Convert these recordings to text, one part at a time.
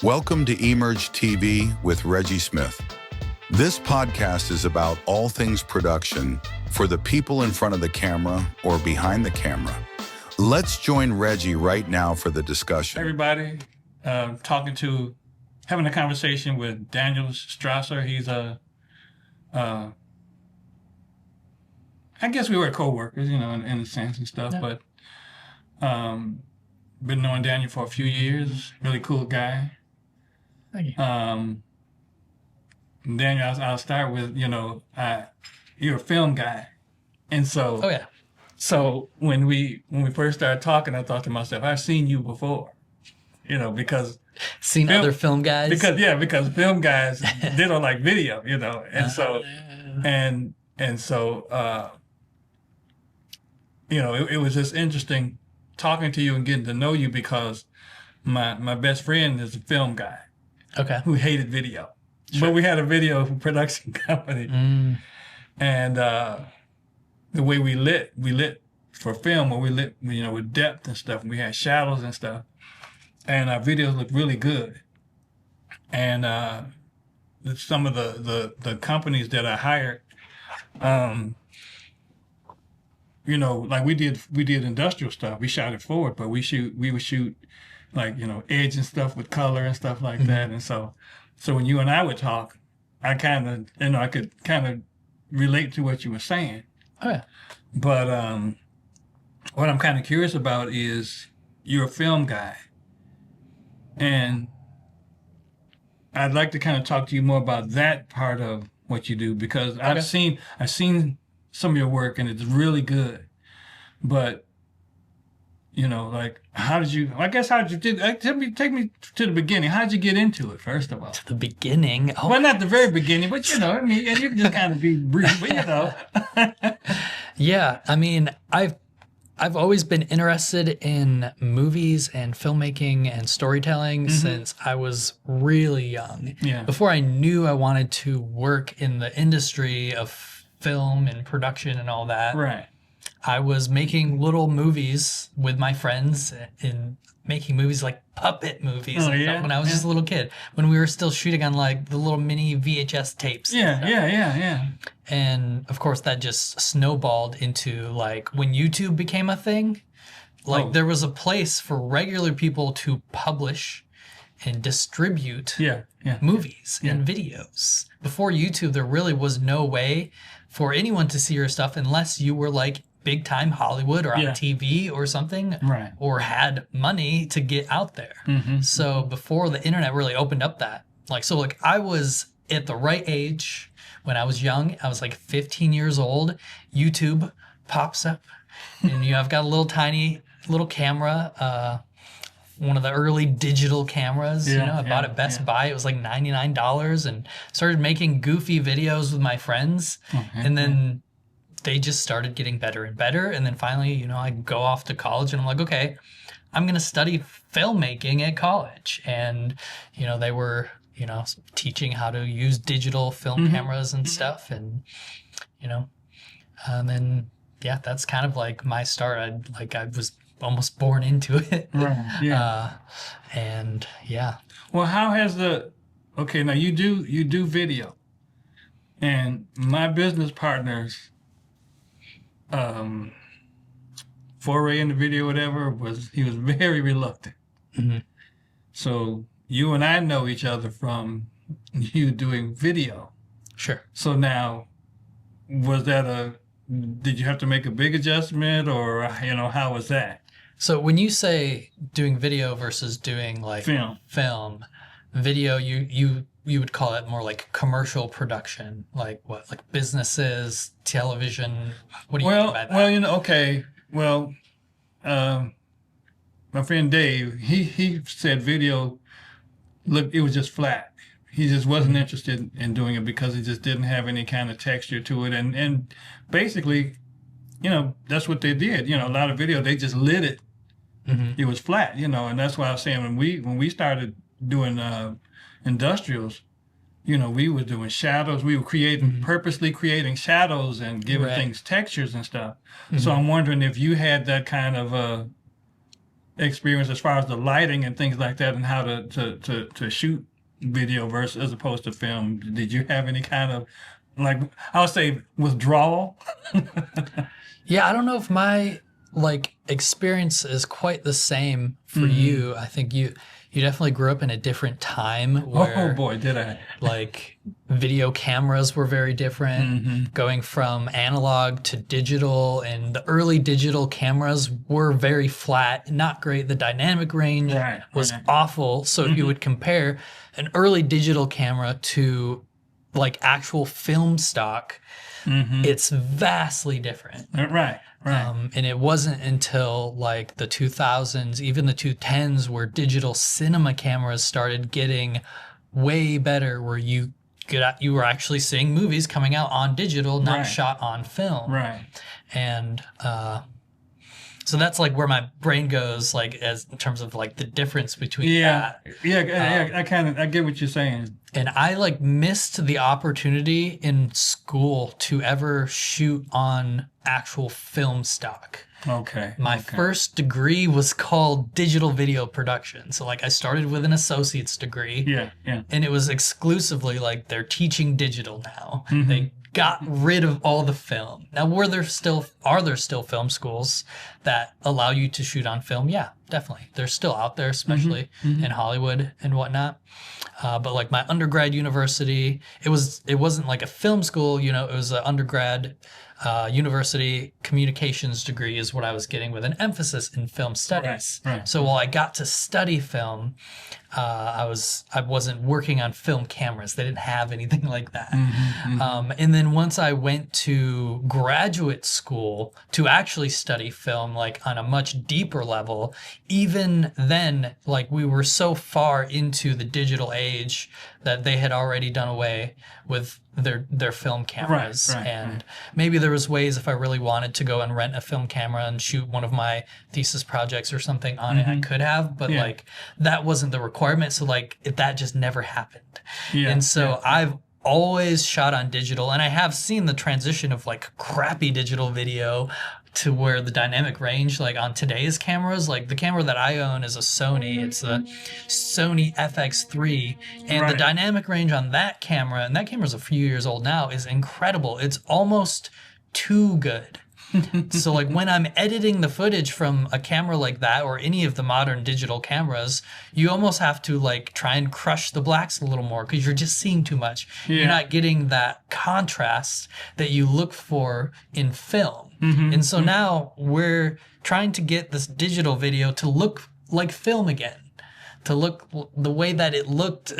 Welcome to EMERJ TV with Reggie Smith. This podcast is about all things production for the people in front of the camera or behind the camera. Let's join Reggie right now for the discussion. Everybody, having a conversation with Daniel Strasser. He's I guess we were co-workers, in a sense and stuff, Yeah. but been knowing Daniel for a few years. Really cool guy. Thank you. Daniel, I'll start with, you're a film guy. And so, Oh yeah. so when we first started talking, I thought to myself, I've seen you before, because Seen Film- other film guys. because film guys, they don't like video, and so it was just interesting talking to you and getting to know you because my best friend is a film guy Okay. who hated video, but we had a video production company, and the way we lit for film, where we lit, with depth and stuff, and we had shadows and stuff, and our videos looked really good. And some of the companies that I hired, like we did industrial stuff. We shot it forward, but we would shoot like, edge and stuff with color and stuff like that. And so when you and I would talk, I could kind of relate to what you were saying. Oh yeah. But what I'm kind of curious about is you're a film guy, and I'd like to kind of talk to you more about that part of what you do, because I've seen some of your work and it's really good. But how did you take me to the beginning? How did you get into it, first of all? The beginning. Oh, Well, not the very beginning, but and you can just kind of be brief, but yeah. I mean, I've always been interested in movies and filmmaking and storytelling since I was really young. Yeah. Before I knew I wanted to work in the industry of film and production and all that. Right. I was making little movies with my friends and making movies like puppet movies and stuff when I was just a little kid, when we were still shooting on like the little mini VHS tapes. Yeah. And of course that just snowballed into like when YouTube became a thing, there was a place for regular people to publish and distribute movies and videos. Before YouTube, there really was no way for anyone to see your stuff unless you were like big time Hollywood or on TV or something, Right. or had money to get out there. So before the internet really opened up that, I was at the right age when I was young. I was like 15 years old. YouTube pops up, and I've got a little tiny little camera. One of the early digital cameras, I bought at Best Buy. It was like $99, and started making goofy videos with my friends. And then they just started getting better and better. And then finally, I go off to college and I'm like, okay, I'm going to study filmmaking at college. And, they were, teaching how to use digital film cameras and stuff. And, and then, that's kind of like my start. I was almost born into it. Right. Yeah. Well, how has now you do video, and my business partner's foray into video, whatever, he was very reluctant. So you and I know each other from you doing video. Sure. So now, did you have to make a big adjustment, or how was that? So when you say doing video versus doing like film, video, you would call it more like commercial production, like what, like businesses, television. What do you mean by that? My friend Dave, he said video, look, it was just flat. He just wasn't interested in doing it because it just didn't have any kind of texture to it, and basically, that's what they did. A lot of video, they just lit it. It was flat, and that's why I was saying when we started doing industrials, we were doing shadows. We were purposely creating shadows and giving things textures and stuff. So I'm wondering if you had that kind of experience as far as the lighting and things like that, and how to shoot video versus as opposed to film? Did you have any kind of, like, I would say, withdrawal? Yeah, I don't know if my like experience is quite the same for you. I think you definitely grew up in a different time where Oh boy, did I. like video cameras were very different, going from analog to digital, and the early digital cameras were very flat, not great. The dynamic range was awful. So if you would compare an early digital camera to like actual film stock, it's vastly different. Right. And it wasn't until like the 2000s, even the 2010s, where digital cinema cameras started getting way better, where you were actually seeing movies coming out on digital, not shot on film. Right. And so that's like where my brain goes, like as in terms of like the difference between that. I get what you're saying. And I like missed the opportunity in school to ever shoot on actual film stock. Okay. My first degree was called digital video production. So like I started with an associate's degree. Yeah. And it was exclusively like they're teaching digital now. They got rid of all the film. Now, are there still film schools that allow you to shoot on film? Yeah, definitely. They're still out there, especially in Hollywood and whatnot. But like my undergrad university, it wasn't like a film school, you know, it was an undergrad university communications degree is what I was getting, with an emphasis in film studies. Right. So while I got to study film, I wasn't working on film cameras. They didn't have anything like that. And then once I went to graduate school to actually study film, like on a much deeper level, even then, like we were so far into the digital age that they had already done away with their film cameras. And maybe there was ways, if I really wanted to go and rent a film camera and shoot one of my thesis projects or something on it, I could have, but like that wasn't the requirement. So like that just never happened. And so I've always shot on digital, and I have seen the transition of like crappy digital video to where the dynamic range, like on today's cameras, like the camera that I own is a Sony. It's a Sony FX3, and the dynamic range on that camera, and that camera's a few years old now, is incredible. It's almost too good. So like when I'm editing the footage from a camera like that, or any of the modern digital cameras, you almost have to like try and crush the blacks a little more because you're just seeing too much. You're not getting that contrast that you look for in film. And so now we're trying to get this digital video to look like film again, to look the way that it looked,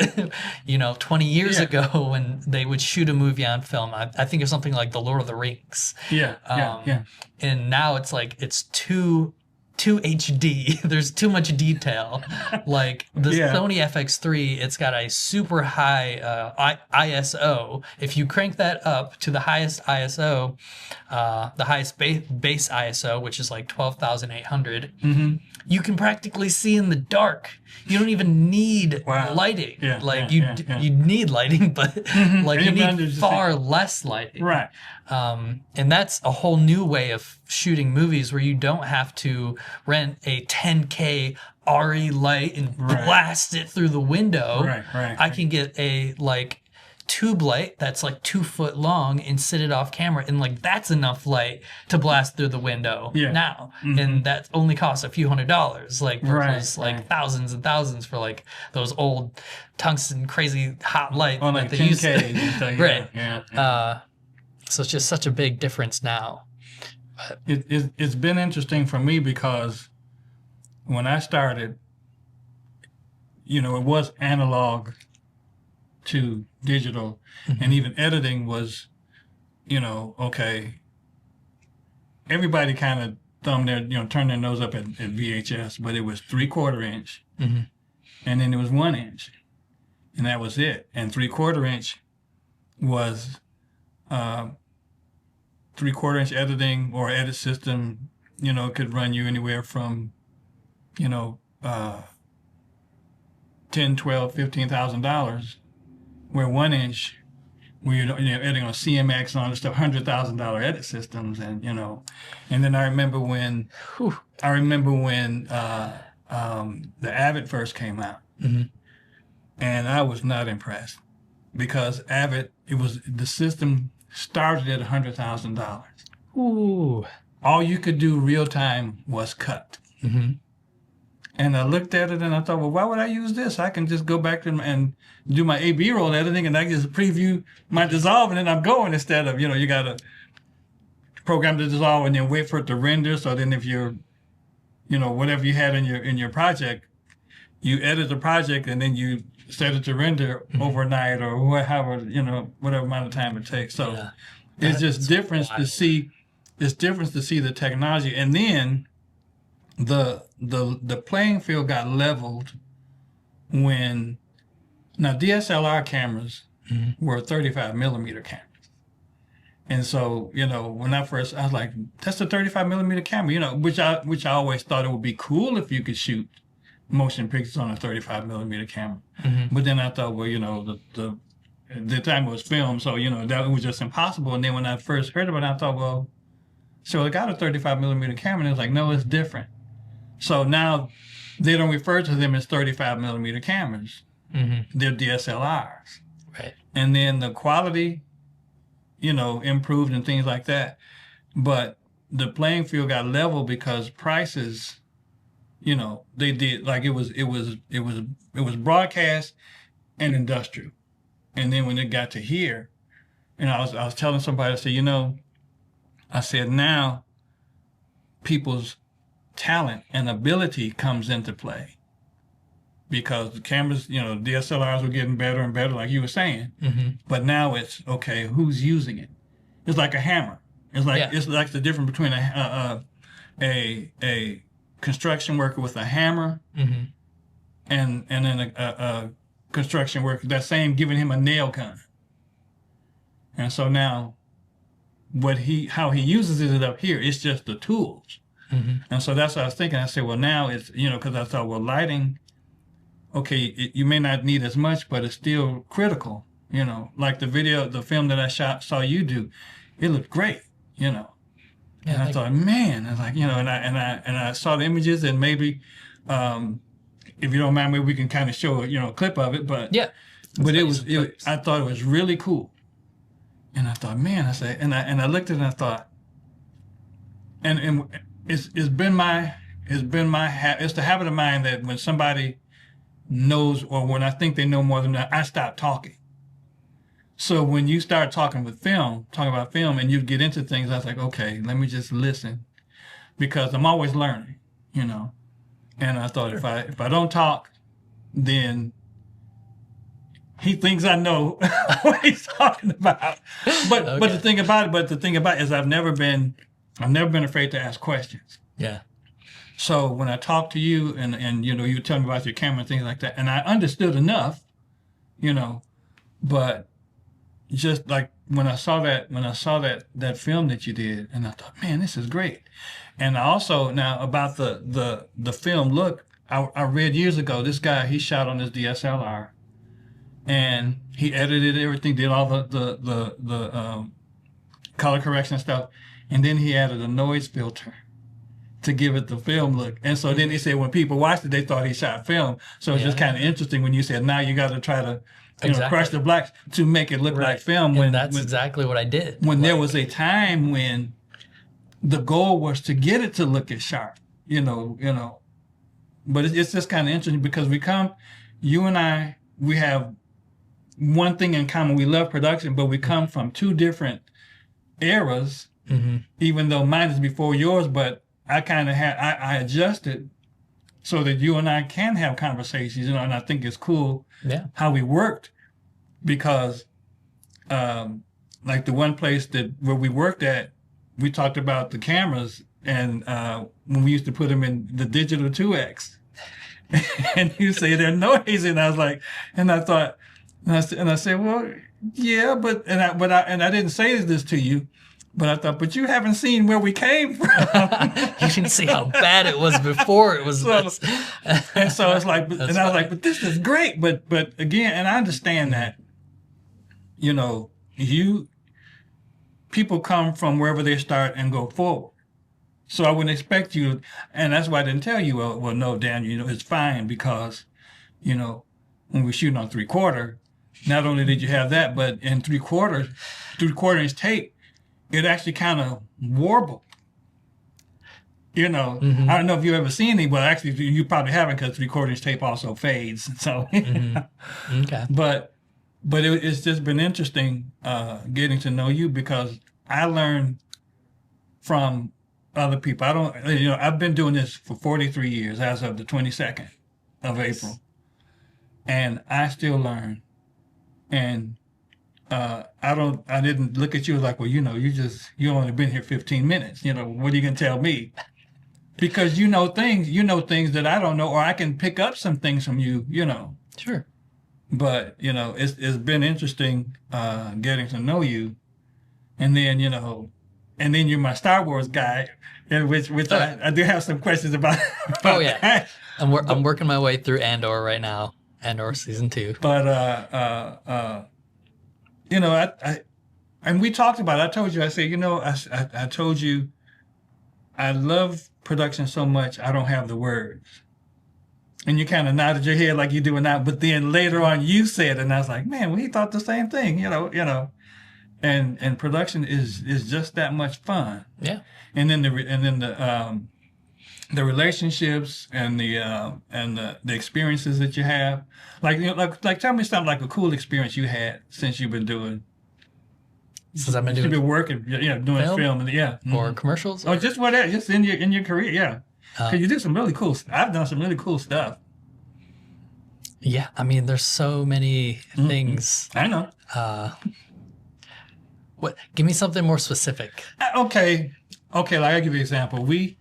20 years ago when they would shoot a movie on film. I think of something like The Lord of the Rings. And now it's like it's too HD. There's too much detail. Like the Sony FX3, it's got a super high ISO. If you crank that up to the highest ISO, the highest base ISO, which is like 12,800, you can practically see in the dark. You don't even need lighting. You need lighting, but like you need far less lighting. Right. And that's a whole new way of shooting movies, where you don't have to rent a 10K RE light and blast it through the window. I can get a like tube light that's like 2 foot long and sit it off camera, and like that's enough light to blast through the window now. And that only costs a few $100s, like versus like thousands and thousands for like those old tungsten crazy hot lights on like that they use. 10K. So it's just such a big difference now. It's been interesting for me because when I started, it was analog to digital, and even editing was, okay. Everybody kind of turned their nose up at VHS, but it was 3/4 inch, and then it was 1 inch, and that was it. And 3/4 inch was 3/4 inch editing or edit system, could run you anywhere from, $10, $12, $15,000, where 1 inch, where you're editing on CMX and all this stuff, $100,000 edit systems, and then I remember when the Avid first came out, and I was not impressed because Avid, the system started at $100,000. Ooh. All you could do real time was cut. And I looked at it and I thought, well, why would I use this? I can just go back and do my A/B roll editing, and I can just preview my dissolve, and then I'm going, instead of, you got to program the dissolve and then wait for it to render. So then if you're, whatever you had in your project, you edit the project and then you set it to render overnight or whatever, whatever amount of time it takes. So it's just difference to see. It's difference to see the technology, and then the playing field got leveled when now DSLR cameras were 35 millimeter cameras. And so, when I was like, that's a 35 millimeter camera, which I always thought it would be cool if you could shoot motion pictures on a 35 millimeter camera. But then I thought, well, the time it was filmed, so, that was just impossible. And then when I first heard about it, I thought, well, so I got a 35 millimeter camera, and it was like, no, it's different. So now they don't refer to them as 35 millimeter cameras. They're DSLRs. Right. And then the quality, improved and things like that. But the playing field got leveled because prices, they did, like, it was broadcast and industrial. And then when it got to here, I was telling somebody, I said, I said, now people's talent and ability comes into play, because the cameras, DSLRs were getting better and better, like you were saying. But now it's, okay, who's using it? It's like a hammer. It's like the difference between a construction worker with a hammer and then a construction worker, that same, giving him a nail gun. And so now how he uses it up here, it's just the tools. And so that's what I was thinking. I said, well, now it's, because I thought, well, lighting, okay, you may not need as much, but it's still critical. Like the film that I saw you do, it looked great. And I thought, man, I was like, and I saw the images, and maybe, if you don't mind, maybe we can kind of show a clip of it. But but I thought it was really cool. And I thought, man, I said, and I looked at it and I thought, and it's the habit of mine that when somebody knows, or when I think they know more than that, I stop talking. So when you start talking about film, and you get into things, I was like, okay, let me just listen, because I'm always learning, And I thought, if I don't talk, then he thinks I know what he's talking about. But the thing about it is I've never been afraid to ask questions. Yeah. So when I talk to you and you tell me about your camera and things like that, and I understood enough, but just like when I saw that film that you did, and I thought, man, this is great. And I also, now about the film look, I read years ago, this guy, he shot on his DSLR, and he edited everything, did all the color correction stuff, and then he added a noise filter to give it the film look. And so then he said when people watched it, they thought he shot film. So it's just kind of interesting when you said, now you got to try to crush the blacks to make it look like film. And that's exactly what I did. When there was a time when the goal was to get it to look as sharp, But it's just kind of interesting because you and I, we have one thing in common. We love production, but we come from two different eras, even though mine is before yours, but I kind of I adjusted so that you and I can have conversations, and I think it's cool how we worked, because like the one place where we worked at, we talked about the cameras, and when we used to put them in the digital 2X, and you say they're noisy, and I was like, and I thought, and I said, well, yeah, but I didn't say this to you. But I thought, but you haven't seen where we came from. You can see how bad it was before it was this. And so it's like, and I was like, but this is great. But again, and I understand that, people come from wherever they start and go forward. So I wouldn't expect you, and that's why I didn't tell you, well, no, Daniel, it's fine because, when we're shooting on 3/4, not only did you have that, but in 3/4 inch tape, it actually kind of warbled. I don't know if you've ever seen it, but actually you probably haven't because 3/4 inch tape also fades. So, Okay. but it's just been interesting getting to know you because I learned from other people. I've been doing this for 43 years as of the 22nd of April, and I still learn. And I didn't look at you like, well, you only been here 15 minutes. What are you gonna tell me? Because you know things that I don't know, or I can pick up some things from you. Sure. But it's been interesting getting to know you, and then you're my Star Wars guy, which I do have some questions about. Oh yeah, I'm working my way through Andor right now, Andor season 2. But and we talked about it. I told you, I said, I told you, I love production so much I don't have the words. And you kind of nodded your head like you're doing now, but then later on you said, and I was like, man, well, he thought the same thing, And production is just that much fun. Yeah. And then the relationships and the experiences that you have, like tell me something like a cool experience you had since you've been doing. Since I've been doing. You've been working, doing film, yeah. Or commercials. Or just whatever, just in your career, yeah. Because you do some really cool. I've done some really cool stuff. Yeah, I mean, there's so many things. I know. What? Give me something more specific. Okay. Like I'll give you an example. We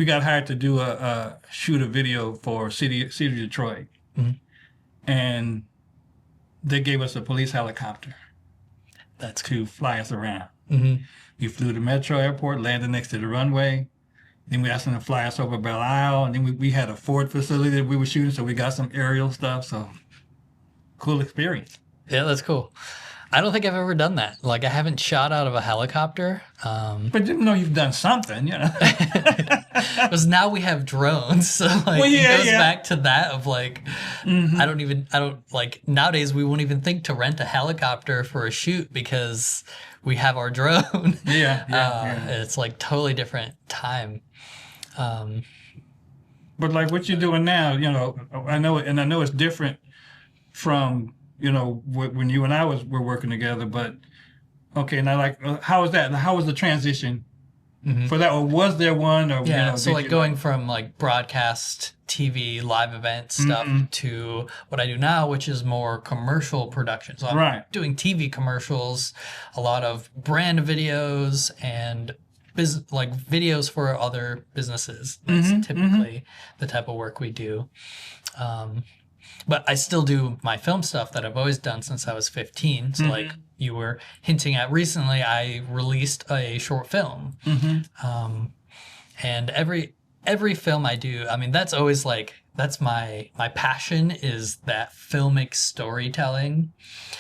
got hired to do shoot a video for City of Detroit, and they gave us a police helicopter. That's to fly us around. Mm-hmm. We flew to Metro Airport, landed next to the runway. Then we asked them to fly us over Belle Isle, and then we had a Ford facility that we were shooting, so we got some aerial stuff. So cool experience. Yeah, that's cool. I don't think I've ever done that. Like, I haven't shot out of a helicopter. But you know you've done something, Because now we have drones, so it goes back to that of like, I don't like, nowadays we won't even think to rent a helicopter for a shoot because we have our drone. It's like totally different time. But like what you're doing now, I know it's different from when you and I were working together, but okay, now like how was that? How was the transition for that, or was there one? Or so like going from like broadcast TV live event stuff to what I do now, which is more commercial production. So I'm doing TV commercials, a lot of brand videos and videos for other businesses. That's typically the type of work we do. But I still do my film stuff that I've always done since I was 15. So like you were hinting at recently, I released a short film. And every film I do, I mean, that's always like, that's my passion is that filmic storytelling.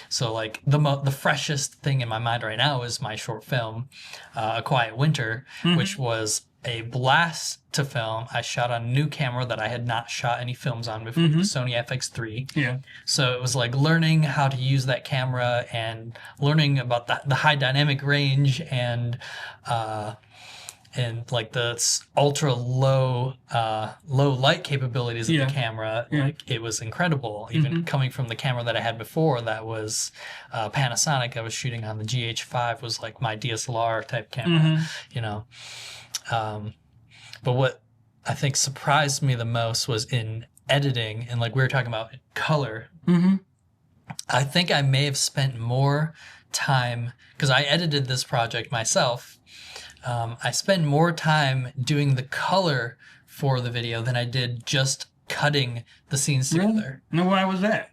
So like the freshest thing in my mind right now is my short film, A Quiet Winter, which was a blast to film. I shot on a new camera that I had not shot any films on before, the Sony FX3. Yeah. So it was like learning how to use that camera and learning about the high dynamic range and like the ultra low light capabilities of the camera. Like it was incredible. Even coming from the camera that I had before, that was Panasonic. I was shooting on the GH5, was like my DSLR type camera, but what I think surprised me the most was in editing, and like we were talking about color. I think I may have spent more time, because I edited this project myself. I spent more time doing the color for the video than I did just cutting the scenes together. No, why was that?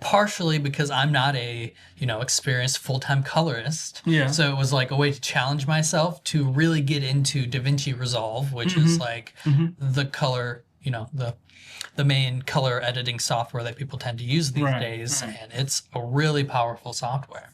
Partially because I'm not a, experienced full-time colorist. Yeah. So it was like a way to challenge myself to really get into DaVinci Resolve, which is like the color, the main color editing software that people tend to use these days. And it's a really powerful software.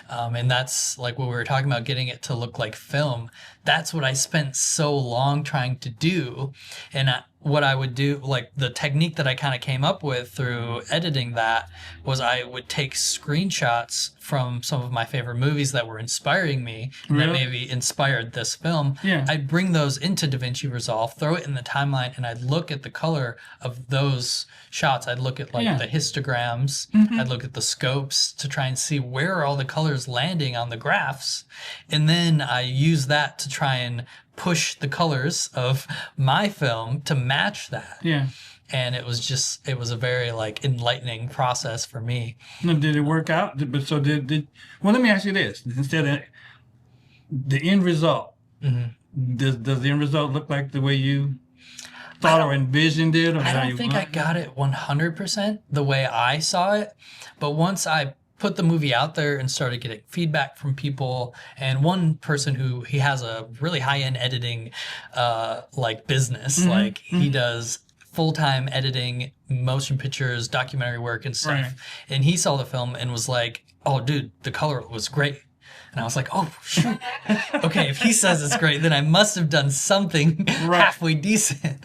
And that's like what we were talking about, getting it to look like film. that's what I spent so long trying to do. And what I would do, like the technique that I kind of came up with through editing that, was I would take screenshots from some of my favorite movies that were inspiring me and that maybe inspired this film. Yeah. I'd bring those into DaVinci Resolve, throw it in the timeline, and I'd look at the color of those shots. I'd look at like the histograms. I'd look at the scopes to try and see where are all the colors landing on the graphs. And then I use that to try and push the colors of my film to match that. Yeah. And it was a very like enlightening process for me. Now, did it work out? But so did well, let me ask you this. Instead of the end result, does the end result look like the way you thought or envisioned it? Or I don't think I got it 100% the way I saw it. But once I put the movie out there and started getting feedback from people, and one person who he has a really high-end editing like business, like he does full-time editing, motion pictures, documentary work and stuff. And he saw the film and was like, "Oh dude, the color was great." And I was like, "Oh shoot. Okay, if he says it's great, then I must have done something halfway decent."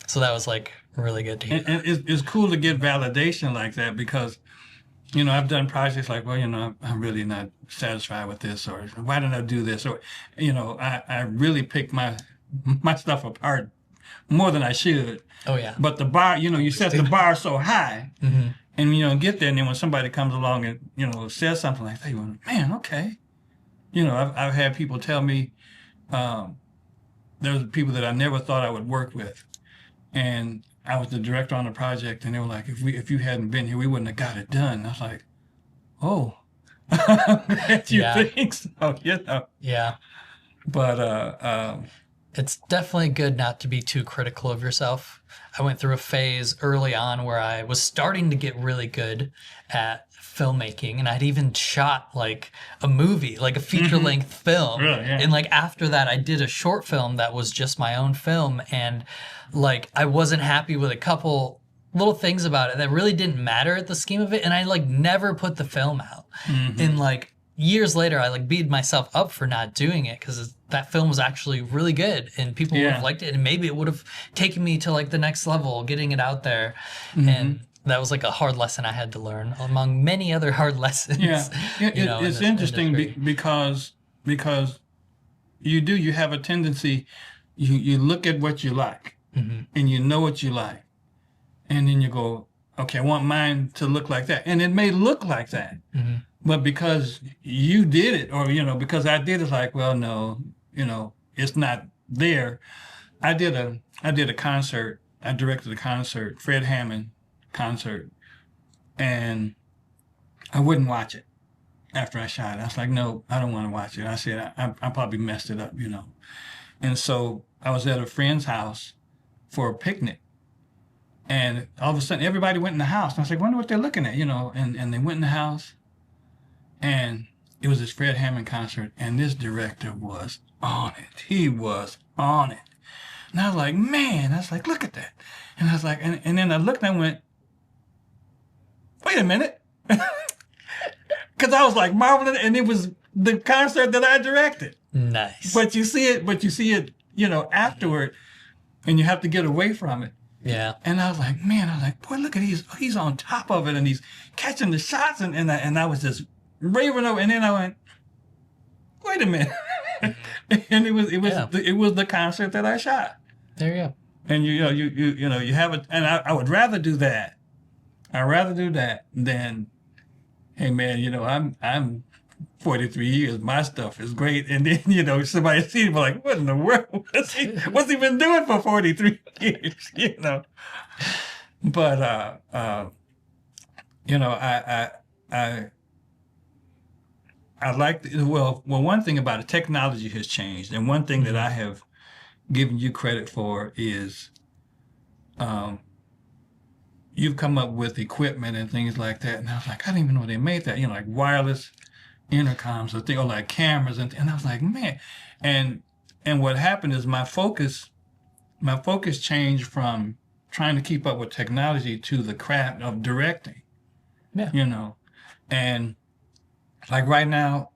So that was like really good to hear. And it's cool to get validation like that, because you know, I've done projects like, well, you know, I'm really not satisfied with this, or why didn't I do this? Or, you know, I really pick my stuff apart more than I should. Oh, yeah. But the bar, you know, you set the bar so high, and, you know, get there, and then when somebody comes along and, you know, says something like that, you went, man, okay. You know, I've had people tell me, there's people that I never thought I would work with. And I was the director on the project, and they were like, if you hadn't been here, we wouldn't have got it done. I was like, oh, I'm glad you think so, you know. Yeah. But it's definitely good not to be too critical of yourself. I went through a phase early on where I was starting to get really good at filmmaking, and I'd even shot like a movie, like a feature-length film. Really, yeah. And like after that, I did a short film that was just my own film, and like I wasn't happy with a couple little things about it that really didn't matter at the scheme of it, and I like never put the film out. And like years later, I like beat myself up for not doing it, because that film was actually really good and people would have liked it, and maybe it would have taken me to like the next level, getting it out there. And that was like a hard lesson I had to learn, among many other hard lessons. yeah, you know, it's interesting because you have a tendency, you look at what you like, and you know what you like, and then you go, okay, I want mine to look like that, and it may look like that, but because you did it, or you know, because I did it, like, well, no, you know, it's not there. I did a concert. I directed a concert, Fred Hammond concert, and I wouldn't watch it after I shot it. I was like, no, I don't want to watch it. I said, I probably messed it up, you know. And so I was at a friend's house for a picnic, and all of a sudden everybody went in the house. And I was like, wonder what they're looking at, you know. And they went in the house, and it was this Fred Hammond concert, and this director was on it. He was on it. And I was like, man, I was like, look at that. And I was like, and then I looked and I went, wait a minute. Because I was like marveling, and it was the concert that I directed. Nice. But you see it, you know, afterward, and you have to get away from it. Yeah. And I was like, man, boy, look at he's on top of it, and he's catching the shots, and I was just raving over, and then I went, wait a minute. And it was the concert that I shot. There you go. And you have it, and I would rather do that. I'd rather do that than, hey man, you know, I'm 43 years, my stuff is great, and then you know somebody sees me like, what in the world? What's he been doing for 43 years? You know. But you know, I like well one thing about it, technology has changed, and one thing that I have given you credit for is you've come up with equipment and things like that, and I was like, I didn't even know they made that, you know, like wireless intercoms or things, or like cameras, and I was like, man, and what happened is my focus changed from trying to keep up with technology to the craft of directing. Yeah. You know, and like right now,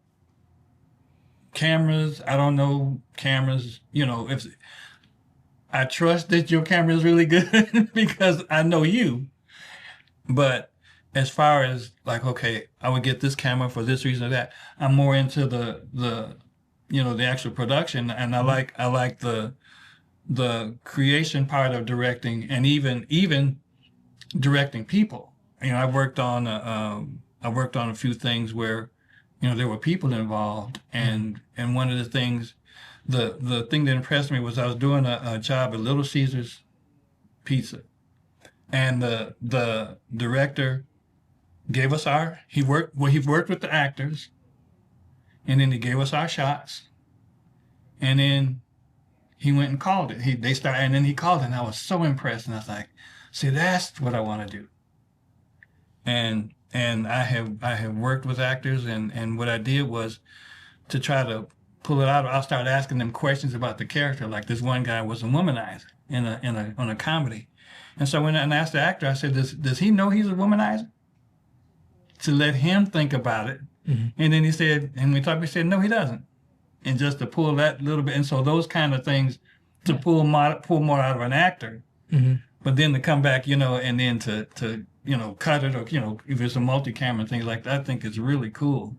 cameras, I don't know cameras. You know, if I trust that your camera is really good because I know you. But as far as like, okay, I would get this camera for this reason or that, I'm more into the the actual production, and I like the creation part of directing, and even directing people. You know, I worked on a few things where, there were people involved, and one of the things, the thing that impressed me was I was doing a job at Little Caesars Pizza, and the director gave us he worked with the actors, and then he gave us our shots, and then he went and called it. And then he called it, and I was so impressed, and I was like, see, that's what I want to do. And I have worked with actors, and what I did was to try to pull it out. I started asking them questions about the character. Like this one guy was a womanizer on a comedy, and so when I asked the actor, I said, does he know he's a womanizer? To let him think about it, and then he said, and we talked. He said, no, he doesn't. And just to pull that little bit, and so those kind of things to pull more out of an actor, but then to come back, and then to cut it, or if it's a multi-camera and things like that, I think it's really cool.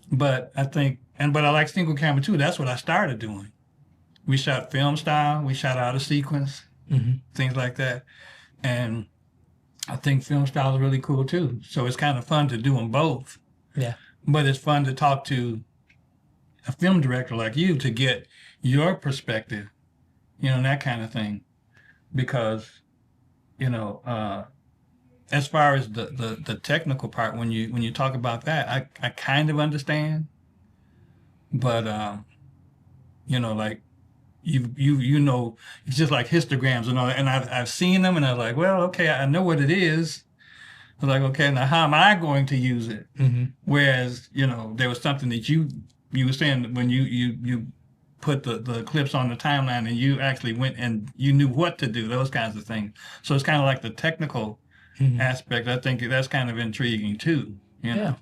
But I think, but I like single camera too. That's what I started doing. We shot film style, we shot out of sequence, things like that, and I think film style is really cool too. So it's kind of fun to do them both. Yeah. But it's fun to talk to a film director like you to get your perspective, and that kind of thing, because, as far as the technical part, when you talk about that, I kind of understand, but like it's just like histograms and all that, and I've seen them, and I was like, well, okay, I know what it is. I was like, okay, now how am I going to use it? Whereas, there was something that you were saying when you put the clips on the timeline, and you actually went and you knew what to do, those kinds of things. So it's kind of like the technical aspect. I think that's kind of intriguing too. Yeah.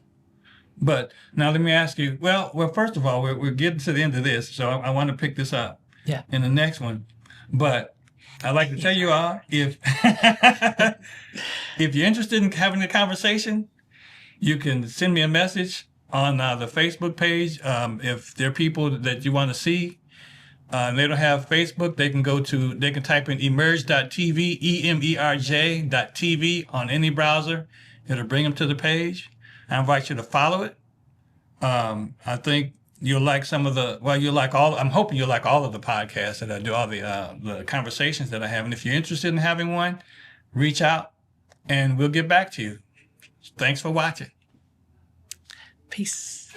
But now let me ask you. Well, first of all, we're getting to the end of this, so I want to pick this up. Yeah. In the next one. But I'd like to tell you all, if you're interested in having a conversation, you can send me a message on the Facebook page. If there are people that you want to see, and they don't have Facebook, they can type in EMERJ.tv, EMERJ.tv on any browser. It'll bring them to the page. I invite you to follow it. I think you'll like I'm hoping you'll like all of the podcasts that I do, all the conversations that I have. And if you're interested in having one, reach out and we'll get back to you. Thanks for watching. Peace.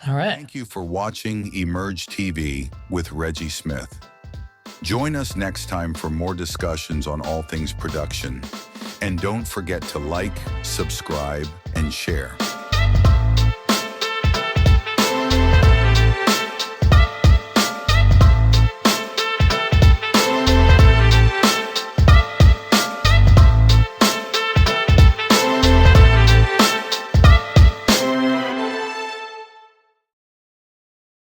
All right. Thank you for watching EMERJ TV with Reggie Smith. Join us next time for more discussions on all things production. And don't forget to like, subscribe, and share.